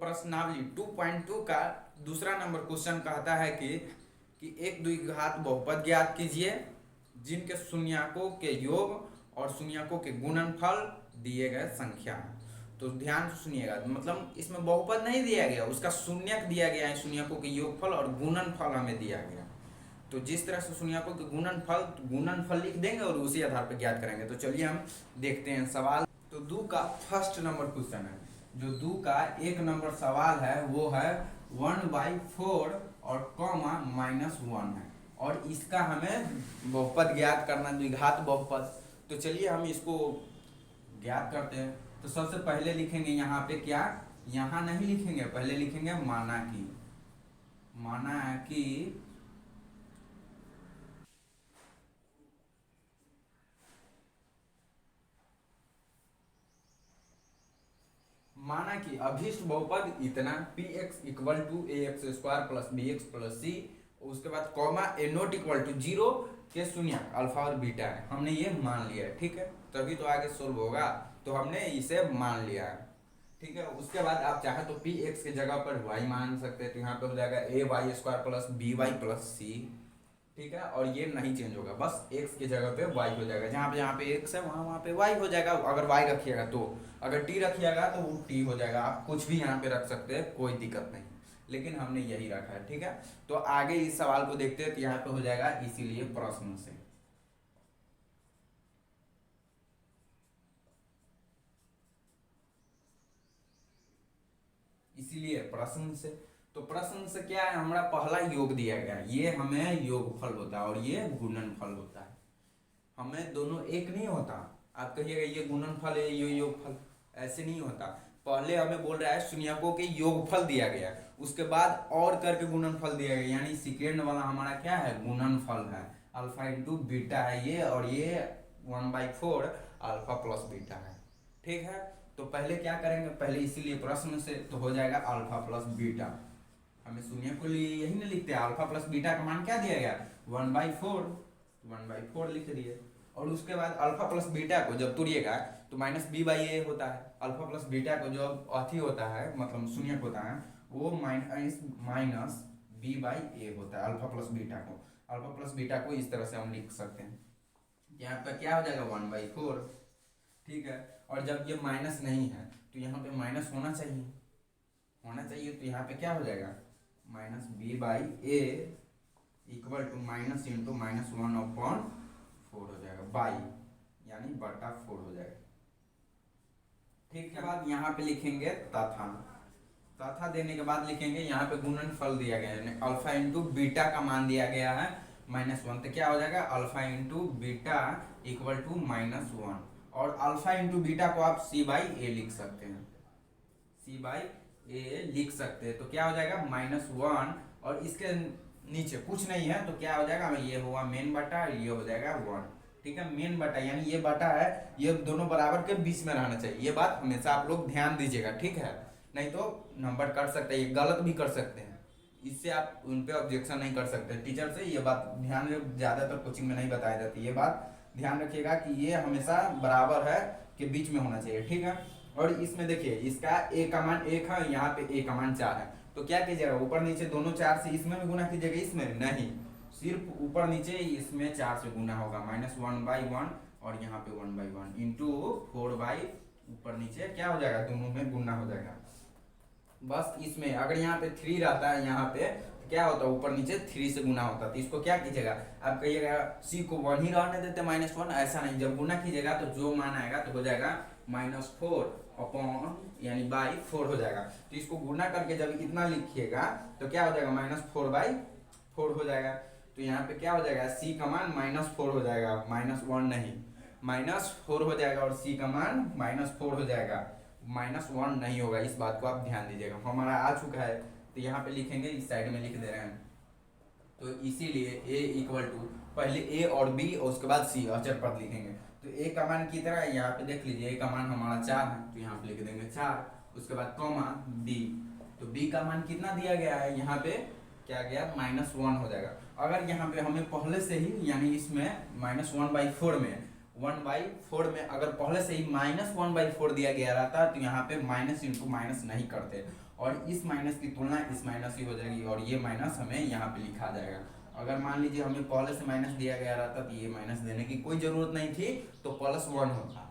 प्रश्नावली 2.2 का दूसरा नंबर क्वेश्चन कहता है कि एक द्विघात बहुपद ज्ञात कीजिए जिनके शून्यकों के योग और शून्यकों के गुणनफल दिए गए संख्या है। तो ध्यान से सुनिएगा, मतलब इसमें बहुपद नहीं दिया गया, उसका शून्यक दिया गया है, शून्यकों के योगफल और गुणनफल हमें दिया गया। तो जिस तरह से शून्यकों के गुणनफल लिख देंगे और उसी आधार पर ज्ञात करेंगे। तो चलिए हम देखते हैं सवाल। तो 2 का फर्स्ट नंबर क्वेश्चन है, जो 2 का एक नंबर सवाल है वो है 1/4 और कॉमा -1 है, और इसका हमें बहुपद ज्ञात करना, द्विघात बहुपद। तो चलिए हम इसको ज्ञात करते हैं। तो सबसे पहले लिखेंगे यहाँ पे क्या, यहाँ नहीं लिखेंगे, पहले लिखेंगे माना कि अभीष्ट बहुपद इतना px equal to ax² plus bx plus c, उसके बाद comma a not equal to 0 के शून्य अल्फा और बीटा है, हमने ये मान लिया है। ठीक है, तभी तो आगे सोल्व होगा, तो हमने इसे मान लिया है। ठीक है, उसके बाद आप चाहे तो px की जगह पर y मान सकते हैं, तो यहाँ पे हो जाएगा ay² plus by plus c। ठीक है, और ये नहीं चेंज होगा, बस x की जगह पे y हो जाएगा, जहाँ पे x है वहाँ पे y हो जाएगा। अगर y रखिएगा तो, अगर t रखिएगा तो वो t हो जाएगा। आप कुछ भी यहाँ पे रख सकते हैं, कोई दिक्कत नहीं, लेकिन हमने यही रखा है। ठीक है, तो आगे इस सवाल को देखते हैं। तो यहाँ पे हो जाएगा इसीलिए प्रश्न से, तो प्रश्न से क्या है, हमारा पहला योग दिया गया है, ये हमें योगफल होता है और ये गुणनफल होता है। हमें दोनों एक नहीं होता, आप कहिएगा ये गुणनफल है ये योगफल, ऐसे नहीं होता। पहले हमें बोल रहा है शून्यकों के योगफल दिया गया, उसके बाद और करके गुणनफल दिया गया, यानी सेकेंड वाला हमारा क्या है, गुणनफल है। अल्फा इंटू बीटा है ये, और ये 1/4 अल्फा प्लस बीटा है। ठीक है, तो पहले क्या करेंगे, पहले इसीलिए प्रश्न से, तो हो जाएगा अल्फा प्लस बीटा। हमें शून्य को लिए यही नहीं लिखते, अल्फा प्लस बीटा का मान क्या दिया गया, 1/4 लिख दिए। और उसके बाद अल्फा प्लस बीटा को जब तोड़िएगा तो -b/a होता है। अल्फा प्लस बीटा को जब अथी होता है, मतलब शून्य होता है, वो -b/a होता है। अल्फा प्लस बीटा को इस तरह से हम लिख सकते हैं। यहाँ पे क्या हो जाएगा 1/4। ठीक है, और जब ये माइनस नहीं है तो यहाँ पे माइनस होना चाहिए, तो यहाँ पे क्या हो जाएगा -b/a equal to minus into -1/4 हो जाएगा, बाई यानी बटा 4 हो जाएगा। ठीक है, बाद यहाँ पे लिखेंगे तथा देने के बाद लिखेंगे यहाँ पे गुणनफल दिया गया है, अल्फा इंटू बीटा का मान दिया गया है -1, तो क्या हो जाएगा alpha into beta equal to -1, और अल्फा इंटू बीटा को आप c/a लिख सकते हैं, तो क्या हो जाएगा -1, और इसके नीचे कुछ नहीं है तो क्या हो जाएगा, ये हुआ मेन बटा, ये हो जाएगा 1। ठीक है, मेन बटा यानी ये बटा है, ये दोनों बराबर के बीच में रहना चाहिए, ये बात हमेशा आप लोग ध्यान दीजिएगा। ठीक है, नहीं तो नंबर कट सकते हैं, ये गलत भी कर सकते हैं, इससे आप उन पे ऑब्जेक्शन नहीं कर सकते टीचर से। ये बात ध्यान में, ज़्यादातर कोचिंग में नहीं बताई जाती, ये बात ध्यान रखिएगा कि ये हमेशा बराबर है के बीच में होना चाहिए। ठीक है, और इसमें देखिए इसका a का मान 1 है, यहाँ पे a का मान 4 है, तो क्या कीजिएगा ऊपर नीचे दोनों 4 से, इसमें भी गुना कीजिएगा, इसमें नहीं, सिर्फ ऊपर नीचे इसमें 4 से गुना होगा, -1/1 और यहाँ पे 1/1 इंटू 4/, ऊपर नीचे क्या हो जाएगा, दोनों में गुना हो जाएगा। बस इसमें अगर यहाँ पे 3 रहता है, यहाँ पे क्या होता है ऊपर नीचे 3 से गुना होता है, तो इसको क्या कीजिएगा, आप कहिएगा c को 1 ही रहने देते -1, ऐसा नहीं, जब गुना कीजिएगा तो जो मान आएगा तो हो जाएगा -4 अपॉन यानी /4 हो जाएगा। तो इसको गुना करके जब इतना लिखिएगा तो क्या हो जाएगा -4/4 हो जाएगा। तो यहाँ पे क्या हो जाएगा, c का मान -4 हो जाएगा, -1 नहीं, -4 हो जाएगा, और c का मान -4 हो जाएगा, -1 नहीं होगा। इस बात को आप ध्यान दीजिएगा। हमारा आ चुका है, तो यहाँ पे लिखेंगे, इस साइड में लिख दे रहे हैं। तो इसीलिए a इक्वल टू पहले a और b और उसके बाद c अचर पद लिखेंगे। तो a का मान कितना है, यहाँ पे देख लीजिए, a का मान हमारा 4 है, तो यहाँ पे लिख देंगे 4, उसके बाद कॉमा b, तो b का मान कितना दिया गया है, यहाँ पे क्या गया -1 हो जाएगा। अगर यहाँ पे हमें पहले से ही यानी इसमें -1/4 में 1/4 में अगर पहले से ही -1/4 दिया गया रहता तो यहाँ पे माइनस इंटू माइनस नहीं करते, और इस माइनस की तुलना इस माइनस की हो जाएगी, और ये माइनस हमें यहाँ पे लिखा जाएगा। अगर मान लीजिए हमें पहले से माइनस दिया गया रहता तो ये माइनस देने की कोई ज़रूरत नहीं थी, तो +1 होता।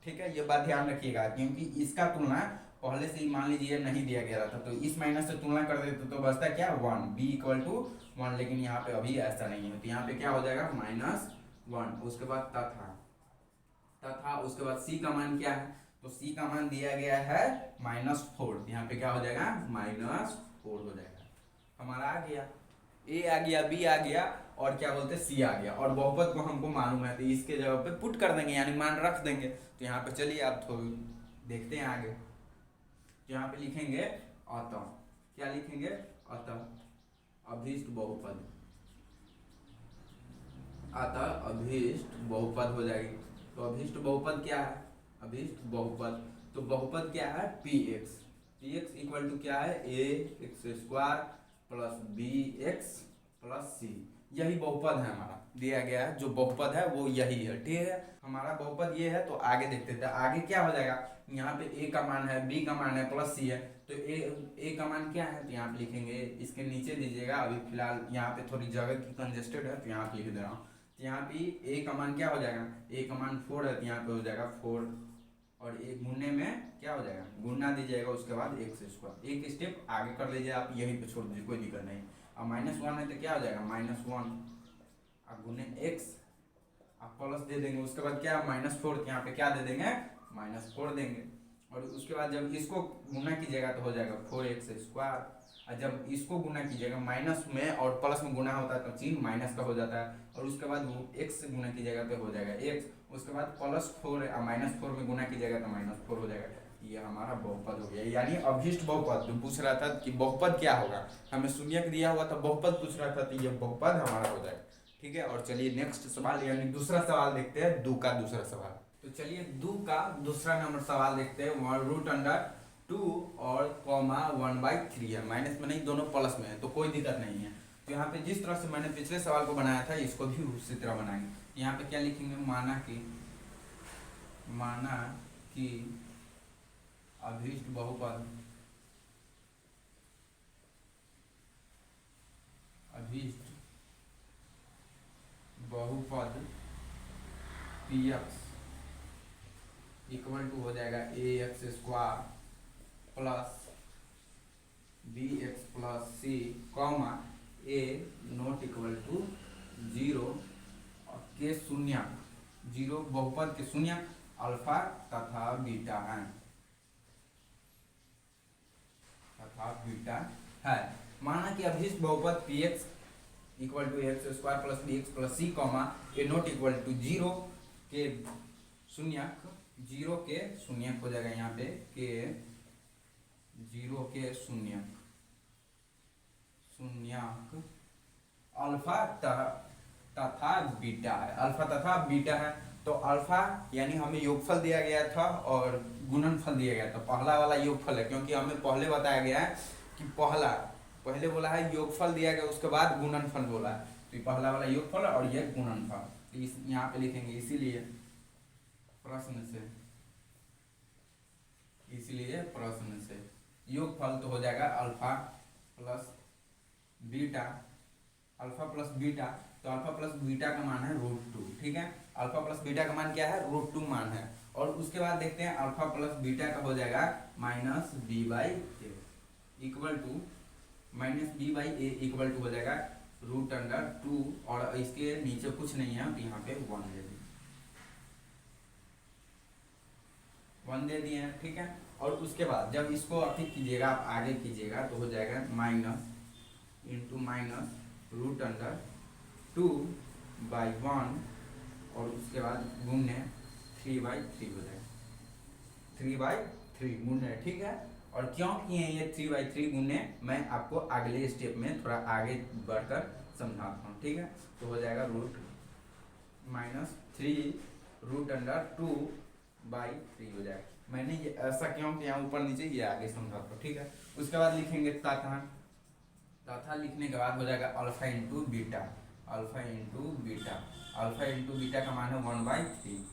ठीक है, ये बात ध्यान रखिएगा, क्योंकि इसका तुलना पहले से ही मान लीजिए नहीं दिया गया रहता तो इस माइनस से तुलना कर देते तो बचता क्या 1, b=1, लेकिन यहाँ पे अभी ऐसा नहीं है, तो यहाँ पे क्या हो जाएगा -1। उसके बाद तथा उसके बाद c का मान क्या है, तो c का मान दिया गया है -4, यहाँ पे क्या हो जाएगा -4 हो जाएगा। हमारा आ गया a आ गया, b आ गया, और क्या बोलते हैं c आ गया, और बहुपद को हमको मालूम है तो इसके जगह पे पुट कर देंगे यानी मान रख देंगे। तो यहाँ पे चलिए आप थोड़ी देखते हैं आगे, तो यहाँ पे लिखेंगे अतः, क्या लिखेंगे अतः अभीष्ट बहुपद, अतः अभीष्ट बहुपद हो जाएगी। तो अभीष्ट बहुपद क्या है, अभीष्ट बहुपद, तो बहुपद क्या है px, px इक्वल टू क्या है ax² plus bx plus c, यही बहुपद है हमारा दिया गया है, जो बहुपद है वो यही है। ठीक है, हमारा बहुपद ये है। तो आगे देखते थे आगे क्या हो जाएगा, यहाँ पे a का मान है, b का मान है, प्लस c है, तो a का मान क्या है, तो यहाँ पे लिखेंगे, इसके नीचे दीजिएगा, अभी फिलहाल यहाँ पे थोड़ी जगह की कंजेस्टेड है तो यहाँ पे लिख दे रहा हूँ। तो यहाँ पे a का मान क्या हो जाएगा, a का मान 4 है तो यहाँ पे हो जाएगा 4, और एक गुणने में क्या हो जाएगा, गुणना दीजिएगा, उसके बाद x², एक स्टेप आगे कर लीजिए आप, यहीं पे छोड़ दीजिए, कोई दिक्कत नहीं। अब -1 है तो क्या हो जाएगा -1, अब गुने x, आप प्लस दे देंगे, उसके बाद क्या -4, यहाँ पे क्या दे देंगे -4 देंगे, और उसके बाद जब इसको गुना कीजिएगा तो हो जाएगा 4x², और जब इसको गुना कीजिएगा माइनस में और प्लस में गुना होता है तो चिन्ह माइनस का हो जाता है, और उसके बाद वो x से गुना कीजिएगा तो हो जाएगा x, उसके बाद +4 -4 में गुना कीजिएगा तो -4 हो जाएगा। ये हमारा बहुपद हो गया, यानी अभीष्ट बहुपद। जो पूछ रहा था कि बहुपद क्या होगा, हमें शून्यक दिया हुआ था, बहुपद पूछ रहा था, तो ये बहुपद हमारा हो जाएगा। ठीक है, और चलिए नेक्स्ट सवाल यानी दूसरा सवाल देखते हैं, दो का दूसरा सवाल। तो चलिए दो का दूसरा नंबर सवाल देखते हैं। √2 और कॉमा 1/3 है, माइनस में नहीं, दोनों प्लस में है तो कोई दिक्कत नहीं है। तो यहाँ पे जिस तरह से मैंने पिछले सवाल को बनाया था इसको भी उसी तरह बनाएंगे। यहाँ पे क्या लिखेंगे, माना कि अभीष्ट बहुपद px इक्वल टू हो जाएगा ax² plus bx plus c, comma a not equal to 0 के शून्यक, 0 बहुपद के शून्यक अल्फा तथा बीटा है, माना कि अभीष्ट बहुपद px equal to ax² plus bx plus c, comma a not equal to 0 के शून्यक, 0 के शून्यक हो जाएगा यहाँ पे के 0 के शून्यक अल्फा तथा बीटा है, अल्फा तथा बीटा है। तो अल्फा यानी हमें योगफल दिया गया था और गुणनफल दिया गया था, पहला वाला योगफल है, क्योंकि हमें पहले बताया गया है कि पहले बोला है योगफल दिया गया, उसके बाद गुणनफल बोला है, तो पहला वाला योगफल और ये गुणनफल, तो इस यहाँ पे लिखेंगे, इसीलिए प्रश्न से योगफल तो हो जाएगा अल्फा प्लस बीटा, तो अल्फा प्लस बीटा का मान है √2। ठीक है, अल्फा प्लस बीटा का मान क्या है, √2 मान है, और उसके बाद देखते हैं अल्फा प्लस बीटा का हो जाएगा -b/a equal to -b/a equal to हो जाएगा √2, और इसके नीचे कुछ नहीं है तो यहाँ पे 1 दे दिए हैं। ठीक है, और उसके बाद जब इसको अति कीजिएगा, आप आगे कीजिएगा तो हो जाएगा -(-) √2/1, और उसके बाद गुणने 3/3 हो जाएगा, 3/3 गुणने। ठीक है, और क्यों किए ये 3/3 गुणने, मैं आपको अगले स्टेप में थोड़ा आगे बढ़कर समझाता हूँ। ठीक है, तो हो जाएगा -3√2/3 हो जाएगा। मैंने ये ऐसा क्यों किया ऊपर नीचे, ये आगे समझाता हूँ। ठीक है, उसके बाद लिखेंगे तथा लिखने के बाद हो जाएगा alpha into beta, alpha into beta. Alpha into beta का मान है 1/3।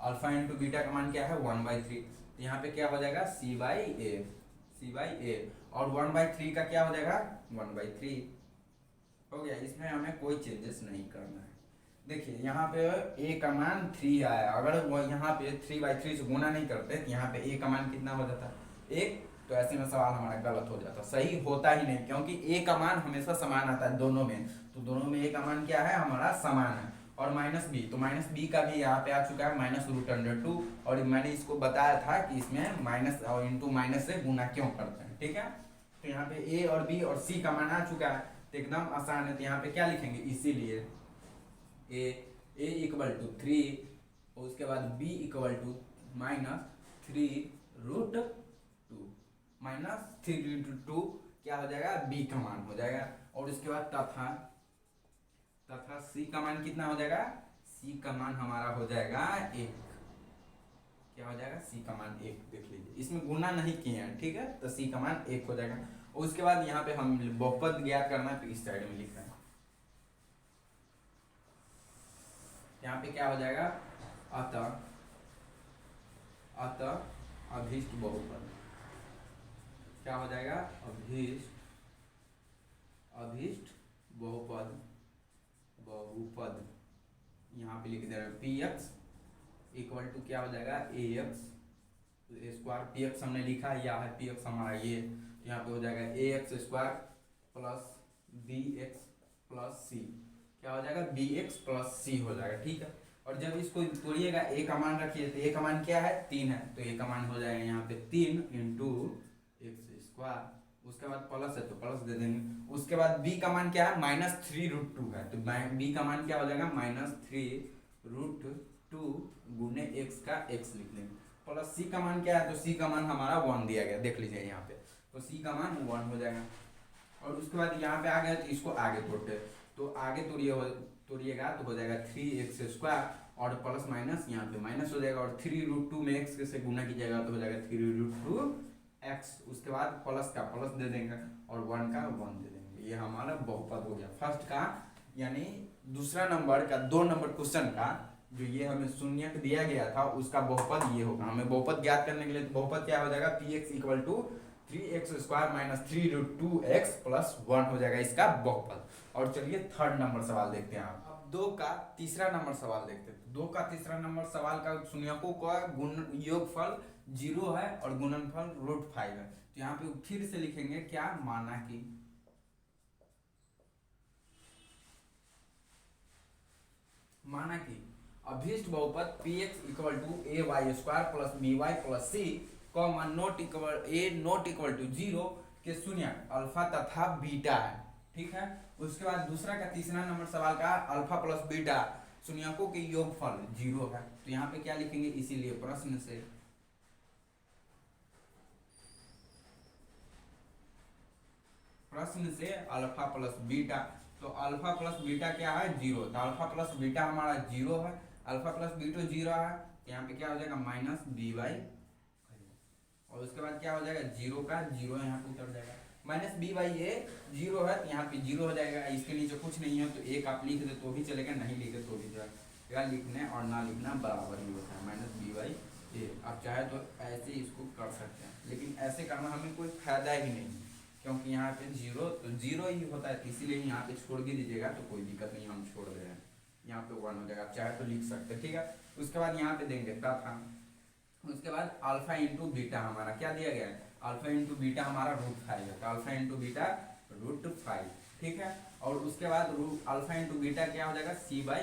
अल्फा इंटू बीटा का मान क्या है 1/3। तो यहाँ पे क्या हो जाएगा c/a और 1/3 का क्या हो जाएगा 1/3 हो गया। इसमें हमें कोई चेंजेस नहीं करना है। देखिए यहाँ पे a का मान 3 आया, अगर वो यहाँ पे 3/3 से गुना नहीं करते तो यहाँ पे a का मान कितना हो जाता 1। तो ऐसे में सवाल हमारा गलत हो जाता, सही होता ही नहीं, क्योंकि a का मान हमेशा समान आता है दोनों में। तो दोनों में a का मान क्या है हमारा समान है। और -b, तो -b का भी यहाँ पे आ चुका है -√2। और मैंने इसको बताया था कि इसमें माइनस और इंटू माइनस से गुना क्यों करते हैं, ठीक है। तो यहाँ पे a और b और c का मान आ चुका है, तो एकदम आसान है। तो यहाँ पे क्या लिखेंगे, इसीलिए a इक्वल टू 3 और उसके बाद b इक्वल टू -3√2। -3√2 क्या हो जाएगा b का मान हो जाएगा। और उसके बाद तथा c का मान कितना हो जाएगा, c का मान हमारा हो जाएगा 1। क्या हो जाएगा c का मान 1, देख लीजिए इसमें गुना नहीं किए हैं, ठीक है। तो c का मान 1 हो जाएगा। और उसके बाद यहाँ पे हम बहुपद ज्ञात करना है, तो इस साइड में लिख रहे हैं। यहाँ पे क्या हो जाएगा, अतः अभीष्ट बहुपद। क्या हो जाएगा, अभीष्ट बहुपद यहाँ पे लिख दे रहे हैं px इक्वल टू क्या हो जाएगा ax स्क्वायर। px हमने लिखा या है px हमारा ये, यहाँ पे हो जाएगा ax square plus bx plus c। क्या हो जाएगा bx प्लस c हो जाएगा, ठीक है। और जब इसको तोड़िएगा a का मान रखिए, तो a का मान क्या है 3 है, तो a का मान हो जाएगा यहाँ पे 3 इंटू एक्स स्क्वायर। उसके बाद प्लस है तो प्लस दे देंगे। उसके बाद b का मान क्या है -3√2 है, तो b का मान क्या हो जाएगा -3√2 गुने x का x लिख लेंगे। प्लस c का मान क्या है, तो c का मान हमारा 1 दिया गया, देख लीजिए यहाँ पे, तो c का मान 1 हो जाएगा। और उसके बाद यहाँ पे आ गया, तो इसको आगे तोड़ते, तो आगे तोड़िएगा तो हो जाएगा 3x स्क्वायर और प्लस माइनस यहाँ पे माइनस हो जाएगा। और 3√2 में x से गुना कीजिएगा तो हो जाएगा 3√2x। उसके बाद प्लस का प्लस दे देंगे और 1 का 1 दे देंगे। ये हमारा बहुपद हो गया फर्स्ट का, यानी दूसरा नंबर का 2 नंबर क्वेश्चन का जो ये हमें शून्यक दिया गया था उसका बहुपद ये होगा। हमें बहुपद ज्ञात करने के लिए तो बहुपद क्या हो जाएगा px equal to 3x square minus 3√2x plus 1 हो जाएगा इसका बहुपद। और चलिए थर्ड नंबर सवाल देखते हैं। आप अब 2 का तीसरा नंबर सवाल देखते हैं। 2 का तीसरा नंबर सवाल का शून्यकों का योगफल 0 है और गुणनफल √5 है। तो यहाँ पे फिर से लिखेंगे क्या, माना कि अभीष्ट बहुपद px equal to ay square plus by plus c comma not equal to 0 के शून्यक अल्फा तथा बीटा है, ठीक है। उसके बाद दूसरा का तीसरा नंबर सवाल का अल्फा प्लस बीटा शून्यकों के योगफल 0 है। तो यहाँ पे क्या लिखेंगे, इसीलिए प्रश्न से अल्फा प्लस बीटा, तो अल्फा प्लस बीटा क्या है 0, तो अल्फा प्लस बीटा हमारा 0 है, अल्फा प्लस बीटा 0 है। यहाँ पे क्या हो जाएगा -by और उसके बाद क्या हो जाएगा 0 का 0 यहाँ पे उतर जाएगा। -b/a 0 है, तो यहाँ पे 0 हो जाएगा। इसके नीचे कुछ नहीं है तो एक आप लिख दे तो भी चलेगा, नहीं लिखे तो भी जाएगा। लिखने और ना लिखना बराबर ही होता है, -b/a। आप चाहे तो ऐसे इसको कर सकते हैं, लेकिन ऐसे करना हमें कोई फायदा ही नहीं, क्योंकि यहाँ पे 0 ही होता है, इसीलिए यहाँ पे छोड़ भी दीजिएगा तो कोई दिक्कत नहीं, हम छोड़ दे रहे हैं। यहाँ पे 1 हो जाएगा, आप चाहे तो लिख सकते हैं, ठीक है। उसके बाद यहाँ पे देंगे तथा, उसके बाद अल्फा इंटू बीटा हमारा क्या दिया गया है, अल्फा इंटू बीटा हमारा √5 है, तो अल्फा इंटू बीटा √5, ठीक है। और उसके बाद अल्फा इंटू बीटा क्या हो जाएगा c/a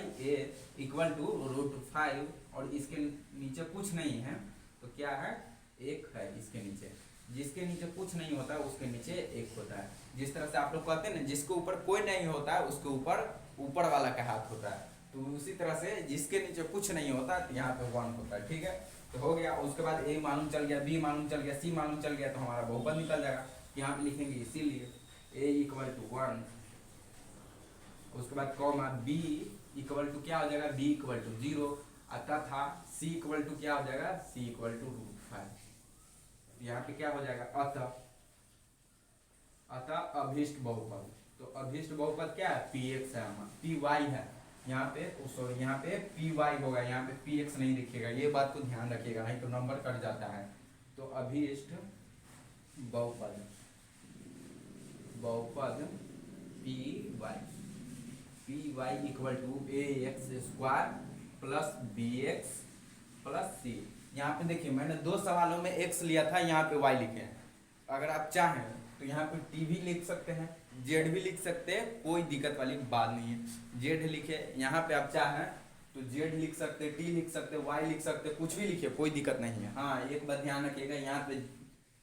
इक्वल टू √5 और इसके नीचे कुछ नहीं है तो क्या है 1 है इसके नीचे, जिसके नीचे कुछ नहीं होता है उसके नीचे 1 होता है। जिस तरह से आप लोग कहते हैं ना जिसके ऊपर कोई नहीं होता है उसके ऊपर वाला का हाथ होता है, तो उसी तरह से जिसके नीचे कुछ नहीं होता तो यहाँ पे 1 होता है, ठीक है। तो हो गया। उसके बाद a मालूम चल गया, b मालूम चल गया, c मालूम चल गया, तो हमारा बहुपद निकल जाएगा। यहाँ पे लिखेंगे इसीलिए a इक्वल टू 1, उसके बाद कॉमा b इक्वल टू क्या हो जाएगा b इक्वल टू 0 तथा c इक्वल टू क्या हो जाएगा c इक्वल टू √5। यहाँ पे क्या हो जाएगा अतः अभीष्ट बहुपद, तो अभीष्ट बहुपद क्या है, पी एक्स है, पी वाई है यहाँ पे, सॉरी यहाँ पे पी वाई होगा, यहाँ पे पी एक्स नहीं लिखिएगा, ये बात को ध्यान रखिएगा, नहीं तो नंबर कट जाता है। तो अभीष्ट बहुपद, बहुपद p y equal to a x square plus b x plus c. यहाँ पे देखिए मैंने दो सवालों में एक्स लिया था, यहाँ पे वाई लिखे हैं। अगर आप चाहें तो यहाँ पे टी भी लिख सकते हैं, जेड भी लिख सकते हैं, कोई दिक्कत वाली बात नहीं है। जेड लिखे यहाँ पे, आप चाहें तो जेड लिख सकते, टी लिख सकते, वाई लिख सकते, कुछ भी लिखिए, कोई दिक्कत नहीं है। हाँ एक बात ध्यान रखिएगा, यहाँ पे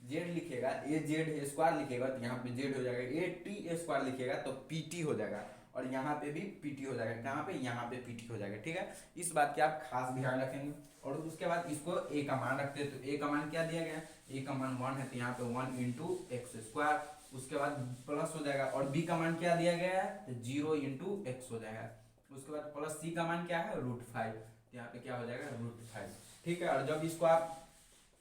जेड लिखेगा, ए जेड स्क्वायर लिखेगा तो यहाँ पे जेड हो जाएगा, ए टी स्क्वायर लिखेगा तो पी टी हो जाएगा, और यहाँ पे भी पीटी हो जाएगा, कहाँ पे, यहाँ पे पीटी हो जाएगा। ठीक है, इस बात की आप खास ध्यान रखेंगे। और उसके बाद इसको ए का मान रखते हैं, तो ए का मान क्या दिया गया, ए का मान 1 है, तो यहाँ पे 1 इंटू एक्स स्क्वायर, उसके बाद प्लस हो जाएगा। और बी का मान क्या दिया गया है, 0 इंटू एक्स हो जाएगा। उसके बाद प्लस सी का मान क्या है, √5, तो यहाँ पे क्या हो जाएगा, √5। ठीक है, और जब इसको आप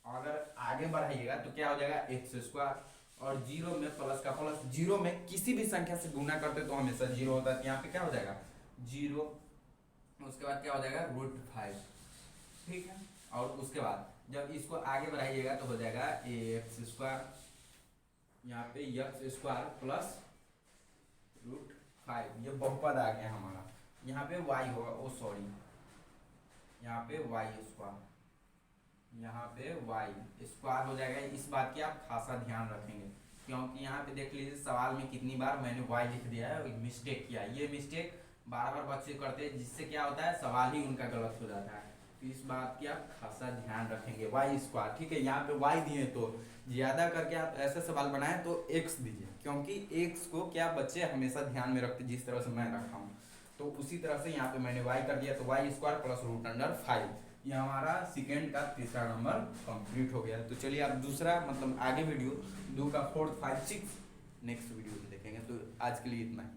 अगर आगे बढ़ाइएगा तो क्या हो जाएगा, एक्स स्क्वायर, और 0 में प्लस का प्लस, 0 में किसी भी संख्या से गुना करते तो हमेशा 0 होता है, तो यहाँ पे क्या हो जाएगा 0, उसके बाद क्या हो जाएगा √5। ठीक है, और उसके बाद जब इसको आगे बढ़ाइएगा तो हो जाएगा ए एक्स स्क्वायर, यहाँ पे एक्स स्क्वायर प्लस √5, ये बहुपद आ गया हमारा। यहाँ पे y होगा, ओ सॉरी यहाँ पे y स्क्वायर, यहाँ पे y स्क्वायर हो जाएगा। इस बात की आप खासा ध्यान रखेंगे, क्योंकि यहाँ पे देख लीजिए सवाल में कितनी बार मैंने y लिख दिया है, मिस्टेक किया। ये मिस्टेक बार बार बच्चे करते हैं, जिससे क्या होता है, सवाल ही उनका गलत हो जाता है। तो इस बात की आप खासा ध्यान रखेंगे, y स्क्वायर। ठीक है, यहाँ पे y दिए तो ज़्यादा करके आप ऐसे सवाल बनाएं तो x दीजिए, क्योंकि x को क्या बच्चे हमेशा ध्यान में रखते, जिस तरह से मैं रखा हूँ। तो उसी तरह से यहाँ पे मैंने y कर दिया, तो y स्क्वायर प्लस √5, ये हमारा सेकेंड का तीसरा नंबर कंप्लीट हो गया। तो चलिए आप दूसरा मतलब आगे वीडियो 2 का 4, 5, 6 नेक्स्ट वीडियो में देखेंगे। तो आज के लिए इतना ही।